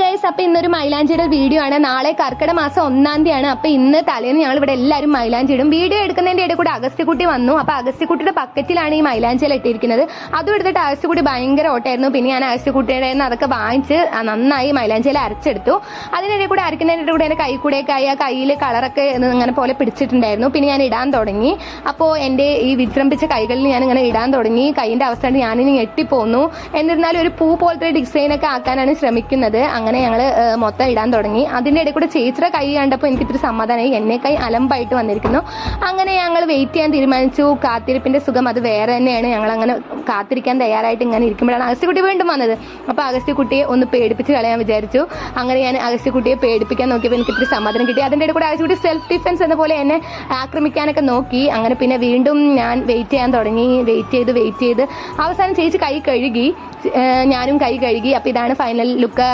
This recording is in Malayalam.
ഗൈസ്, അപ്പൊ ഇന്നൊരു മൈലാഞ്ചിയുടെ വീഡിയോ ആണ്. നാളെ കർക്കിടക മാസം 1-ാം തീയതിയാണ്. അപ്പൊ ഇന്ന് തലേന്ന് ഞങ്ങൾ ഇവിടെ എല്ലാവരും മൈലാഞ്ചി ഇടും. വീഡിയോ എടുക്കുന്നതിന്റെ ഇടയിൽ കൂടെ അഗസ്ത്യക്കുട്ടി വന്നു. അപ്പൊ അഗസ്ത്യക്കുട്ടിയുടെ ബക്കറ്റിലാണ് ഈ മൈലാഞ്ചിയിൽ ഇട്ടിരിക്കുന്നത്. അതും എടുത്തിട്ട് അഗസ്ത്യക്കുട്ടി ഭയങ്കര ഓട്ടായിരുന്നു. പിന്നെ ഞാൻ അഗസ്ത്യക്കുട്ടിയുടെ അതൊക്കെ വാങ്ങിച്ച് നന്നായി മൈലാഞ്ചിയിൽ അരച്ചെടുത്തു. അതിനിടയിൽ കൂടെ അരക്കുന്നതിന്റെ കൂടെ എന്റെ കൈ കൂടെയൊക്കെ ആയി ആ കയ്യിൽ കളറൊക്കെ ഇങ്ങനെ പോലെ പിടിച്ചിട്ടുണ്ടായിരുന്നു. പിന്നെ ഞാൻ ഇടാൻ തുടങ്ങി. അപ്പോൾ എന്റെ ഈ വിജൃംഭിച്ച കൈകളിൽ ഞാൻ ഇങ്ങനെ ഇടാൻ തുടങ്ങി. കൈയിന്റെ അവസ്ഥ ഞാനിനി ഞെട്ടിപ്പോന്നു. എന്നിരുന്നാലും ഒരു പൂ പോലത്തെ ഡിസൈൻ ഒക്കെ ആക്കാനാണ് ശ്രമിക്കുന്നത്. അങ്ങനെ ഞങ്ങൾ മൊത്തം ഇടാൻ തുടങ്ങി. അതിന്റെ ഇടയിൽ കൂടെ ചേച്ചിയുടെ കൈ കണ്ടപ്പോൾ എനിക്ക് ഇത്തിരി സമാധാനമായി. എന്നെ കൈ അലമ്പായിട്ട് വന്നിരിക്കുന്നു. അങ്ങനെ ഞങ്ങൾ വെയിറ്റ് ചെയ്യാൻ തീരുമാനിച്ചു. കാത്തിരിപ്പിന്റെ സുഖം അത് വേറെ തന്നെയാണ്. ഞങ്ങൾ അങ്ങനെ കാത്തിരിക്കാൻ തയ്യാറായിട്ട് ഇങ്ങനെ ഇരിക്കുമ്പോഴാണ് അഗസ്ത്യക്കുട്ടി വീണ്ടും വന്നത്. അപ്പൊ അഗസ്ത്യക്കുട്ടിയെ ഒന്ന് പേടിപ്പിച്ച് കളയാൻ വിചാരിച്ചു. അങ്ങനെ ഞാൻ അഗസ്ത്യക്കുട്ടിയെ പേടിപ്പിക്കാൻ നോക്കിയപ്പോൾ എനിക്ക് ഇത്തിരി സമാധാനം കിട്ടി. അതിന്റെ ഇടയിൽ കൂടെ അഗസ്ത്യക്കുട്ടി സെൽഫ് ഡിഫൻസ് എന്ന പോലെ എന്നെ ആക്രമിക്കാനൊക്കെ നോക്കി. അങ്ങനെ പിന്നെ വീണ്ടും ഞാൻ വെയിറ്റ് ചെയ്യാൻ തുടങ്ങി. വെയിറ്റ് ചെയ്ത് അവസാനം ചേച്ചി കൈ കഴുകി, ഞാനും കൈ കഴുകി. അപ്പൊ ഇതാണ് ഫൈനൽ ലുക്ക്.